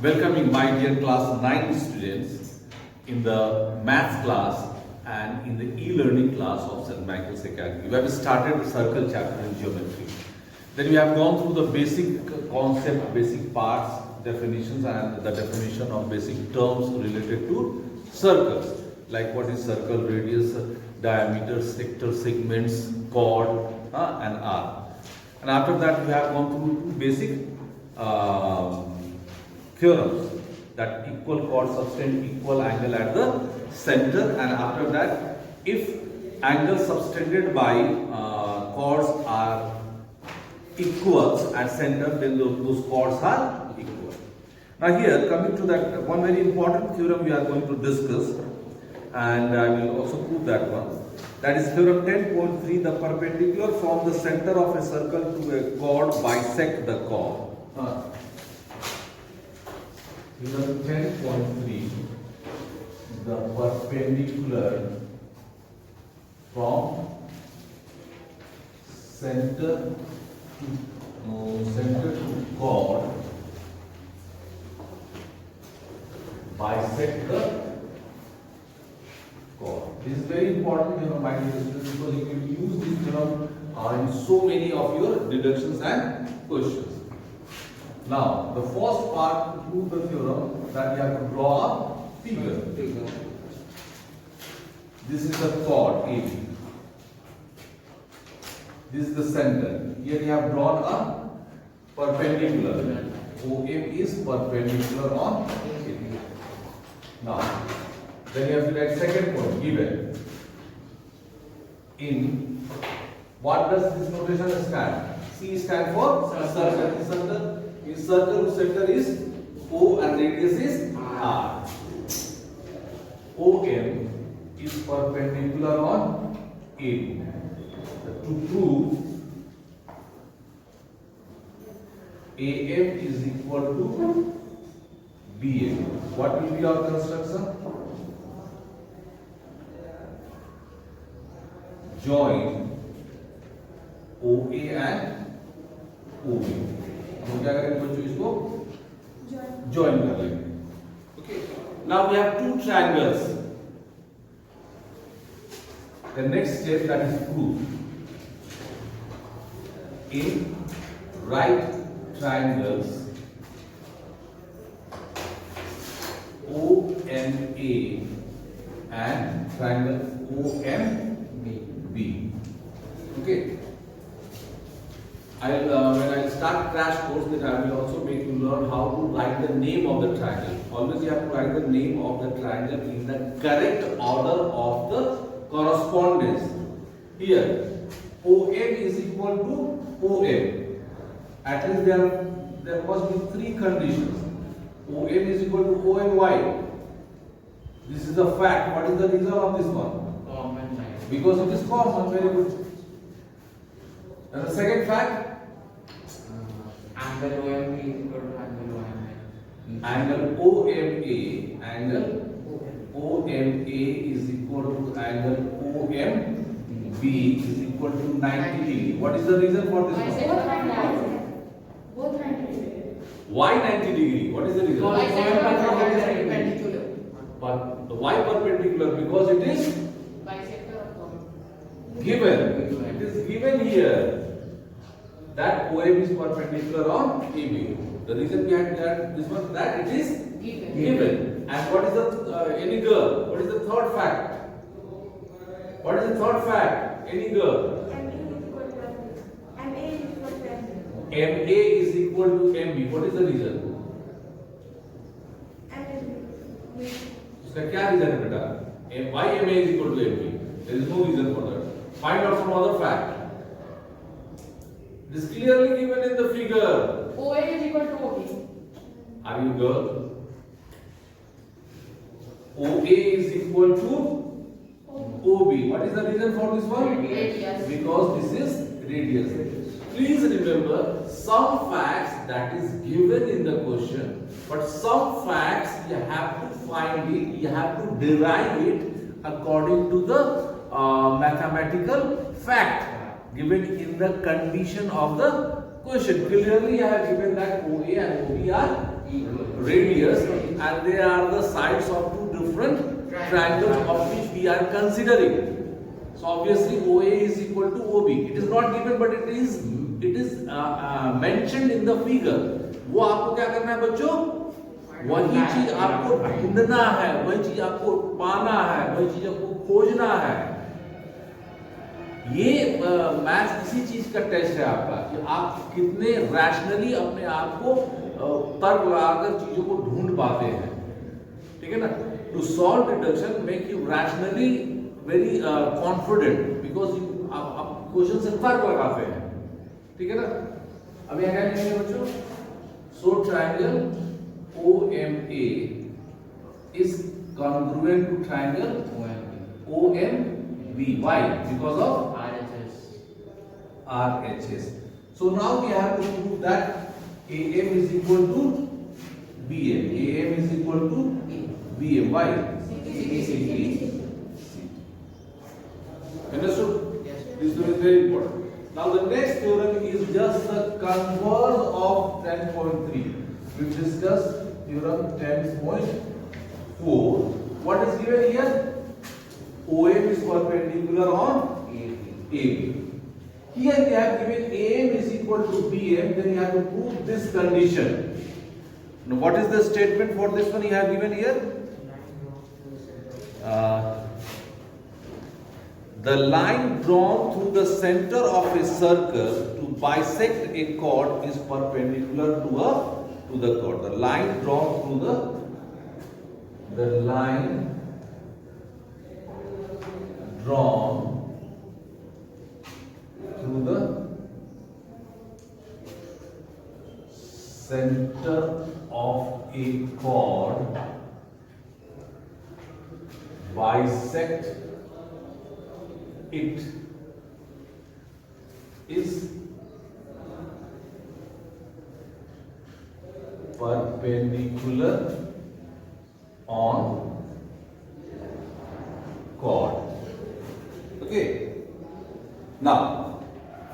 Welcoming my dear class 9 students in the maths class and in the e-learning class of St. Michael's Academy. We have started the circle chapter in geometry. Then we have gone through the basic concept, basic parts, definitions and the definition of basic terms related to circles. Like what is circle, radius, diameter, sector, segments, chord and arc. And after that we have gone through basic theorems that equal chord subtend equal angle at the center, and after that if angles subtended by chords are equals at center, then those chords are equal. Now here coming to that one very important theorem we are going to discuss, and I will also prove that one. That is theorem 10.3, the perpendicular from the center of a circle to a chord bisect the chord. Theorem 10.3, the perpendicular from center to chord bisect the chord. This is very important, my dear students, because you can use this theorem in so many of your deductions and questions. Now, the first part to prove the theorem, that you have to draw a figure. This is the chord AB. This is the center. Here you have drawn a perpendicular. OM is perpendicular on AB. Now, then you have to write second point given. In what does this notation stand? C stand for circle. In circle center is O and radius is R. OM is perpendicular on AB. To prove AM is equal to BM, what will be our construction? Join OA and OB. हम क्या करेंगे बच्चों, इसको join कर लेंगे. Okay. Now we have two triangles. The next step, that is proof. In right triangles OMA and triangle OMB. Okay. When I start crash course, then I will also make you learn how to write the name of the triangle. Always you have to write the name of the triangle in the correct order of the correspondence. Here, OM is equal to OM. At least there must be three conditions. OM is equal to OMY. This is a fact. What is the reason of this one? Common. Because it is common. Very good. And the second fact? Angle OMP is equal to angle OMA. Angle OMA is equal to angle OMB is equal to 90 degree. What is the reason for this one? Both 90 degree. Why 90 degree? What is the reason? Perpendicular. But the why perpendicular? Because it is Bisector of chord. given. It is given here that OM is perpendicular on AB. The reason behind that this one, that it is given. And what is the any girl? What is the third fact? What is the third fact? Any girl? MA is equal to MB. What is the reason? उसका क्या reason है बेटा? Why MA is equal to MB? There is no reason for that. Find out some other fact. It is clearly given in the figure. OA is equal to OB. Are you girl? OA is equal to OB. What is the reason for this one? Radius. Because this is radius. Please remember some facts that is given in the question, but some facts you have to find it, you have to derive it according to the mathematical fact given in the condition of the question. Clearly I have given that OA and OB are radius, and they are the sides of two different triangles of which we are considering. So obviously OA is equal to OB. It is not given, but it is mentioned in the figure. वो आपको क्या करना है बच्चों? वही चीज आपको ढूंढना है, वही चीज आपको पाना है, वही चीज आपको खोजना है. ये मैथ्स इसी चीज का टेस्ट है आपका कि आप कितने रैशनली अपने आप को तर्क लगाकर चीजों को ढूंढ पाते हैं. ठीक है ना? To solve deduction make you rationally very confident, because आप क्वेश्चन से तर्क लगाते हैं. ठीक है ना? अब यहाँ क्या लिखेंगे बच्चों? सो triangle OMA is congruent to triangle OMB. Why? Because of RHS. So now we have to prove that AM is equal to BM. AM is equal to BM. Why? CT. Understood? Yes. This one is very important. Now the next theorem is just the converse of 10.3. We discussed theorem 10.4. What is given here? OM is perpendicular on AB. Here we have given AM is equal to BM, then you have to prove this condition. Now what is the statement for this one you have given here? The line drawn through the center of a circle to bisect a chord is perpendicular to the chord. The line drawn through the line drawn through the center of a chord bisect it is perpendicular on chord. Okay. Now,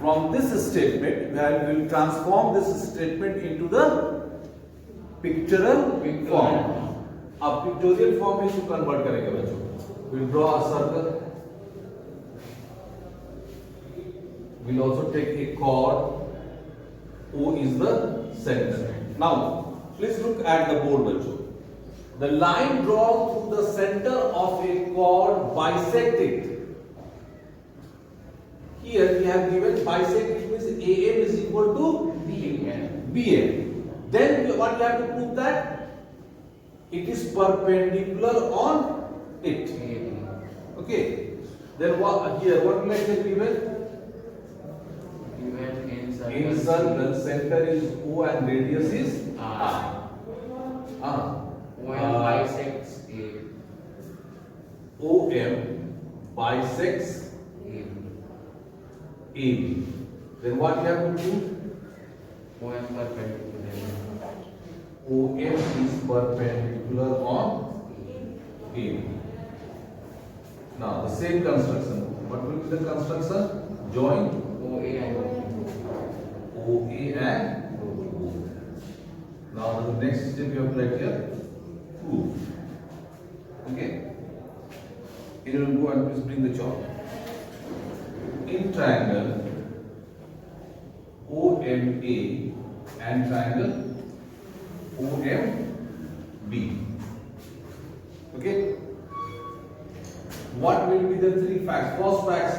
from this statement, we will transform this statement into the pictorial form. अब pictorial form में इसको convert करेंगे बच्चों. We'll draw a circle. We'll also take a chord. O is the center. Now, please look at the board बच्चों. The line drawn through the center of a chord bisect it. Here we have given bisect, which means AM is equal to BM. Then what we have to prove that it is perpendicular on it. Okay. Then what here? What will I say given? In circle, center is O and radius is R. OM bisects OM bisects AB. Then what you have to do? OM perpendicular. OM is perpendicular on AB. Now the same construction. What will be the construction? Join OA and OA and O. Now the next step you have to write here. Prove. Okay. Here will go and please bring the chalk. In triangle OMA and triangle OMB. Okay. What will be the three facts? First fact,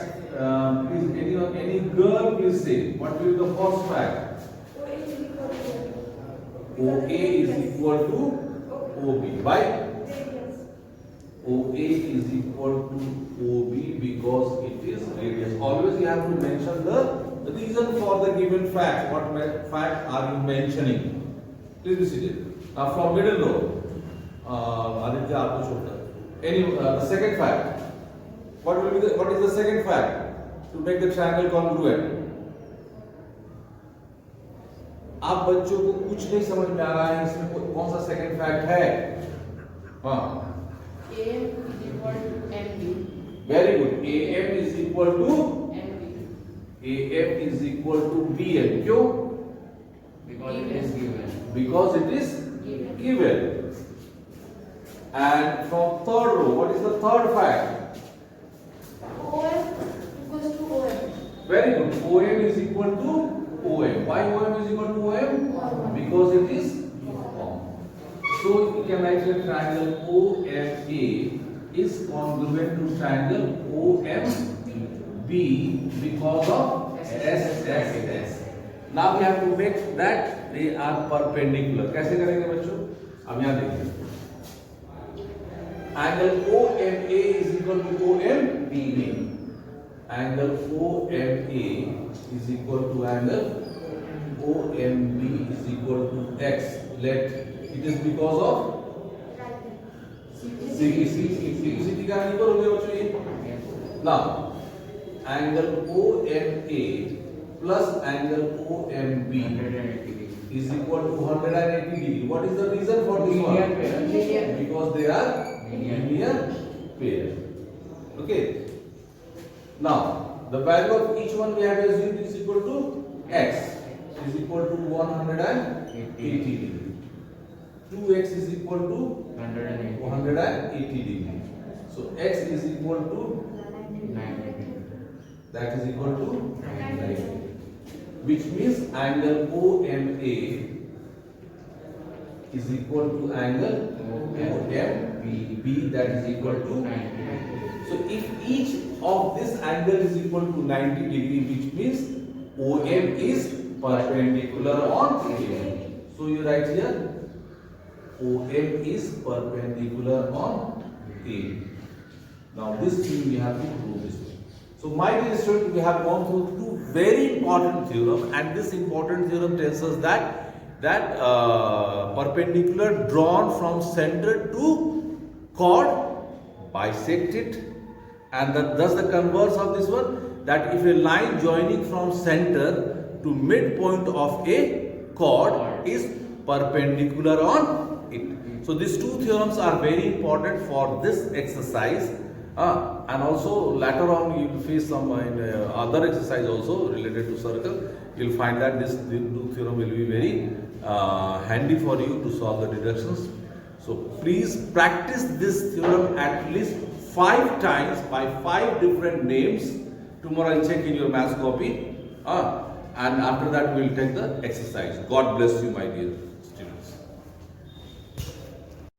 please any girl please say. What will be the first fact? OA is equal to OB. Why? OA is equal to OB because it is radius. Always you have to mention the reason for the given fact. What fact are you mentioning? Please be seated. Now from middle row, Aditya Artu Chopra. Any the second fact. What is the second fact to make the triangle congruent? आप बच्चों को कुछ नहीं समझ में आ रहा है इसमें कौन सा सेकंड फैक्ट है? हाँ. AM is equal to MB. Very good. AM is equal to MB. AM is equal to BM. क्यों? because it is given. Because it is given. And from third row, what is the third fact? OM equals to OM. Very good. OM is equal to OM. Why OM is equal to OM? Because it is uniform. So you can write that triangle OMA is congruent to triangle OMB because of SSS. Now we have to make that they are perpendicular. कैसे करेंगे बच्चों? अब यहाँ देखिए. Angle OMA is equal to OMB. Angle OMA is equal to angle OMB is equal to X. Let it is because of CT का equal हो गया बच्चों ये. Now angle OMA plus angle OMB is equal to 180 degree. What is the reason for this one? Linear. Because they are linear pair. Okay. Now the value of each one we have assumed is equal to X is equal to 180 degree. 2X is equal to 180 degree. So X is equal to 90. that is equal to 90, which means angle OMA is equal to angle OMB that is equal to 90. So if each of this angle is equal to 90 degree, which means OM is perpendicular on A. So you write here OM is perpendicular on A. Now this thing we have to prove this way. So my dear student, we have gone through two very important theorem, and this important theorem tells us that perpendicular drawn from center to chord bisect it, and thus the converse of this one, that if a line joining from center to midpoint of a chord is perpendicular on it. So these two theorems are very important for this exercise. And also later on you will face some other exercise also related to circle. You will find that this theorem will be very handy for you to solve the deductions. So please practice this theorem at least 5 times by 5 different names. Tomorrow I'll check in your maths copy. And after that we will take the exercise. God bless you, my dear.